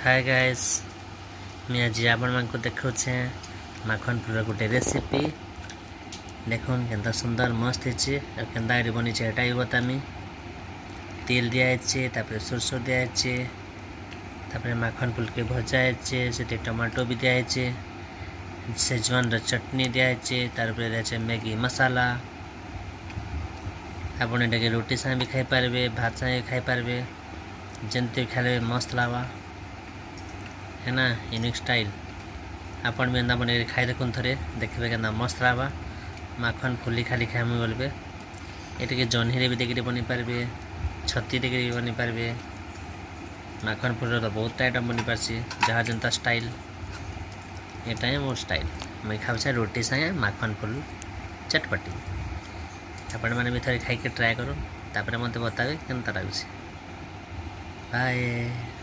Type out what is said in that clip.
Hi guys, मैं आज आपण मानक देखुचे माखन फूल गोटे रेसिपी। देखुन केंता सुंदर मस्त है केंता बनी एटा ही बतामी। तेल दिखाई तापर सोरस दिखाई माखन फूल के भजा है टमाटो भी दिखाई सेजवान चटनी दिखाई तार मैगी मसाला। आप रोटी सागे भी खाई पारे भात सागे खाई पारे जमती खाले मस्त लगा है ना। यूनिक स्टाइल आपन भी एंदा बने खाई देखुन थरे देखिए के मस्त लगा। माखन फुली खाली खाएम बोलबे ये जह्नी भी देखिए बनी पारे छती देखिए बनी पारे। माखन फुल तो बहुत आइटम बनी पार्सी जहाँ जनता स्टाइल यहाँ ही मोर स्टाइल। मैं खाऊे रोटी सागे माखन फुल चटपटी। आपण मैंने भी थोड़े खाई ट्राए करो तापर मत बतावे केनता लगुच। बाय।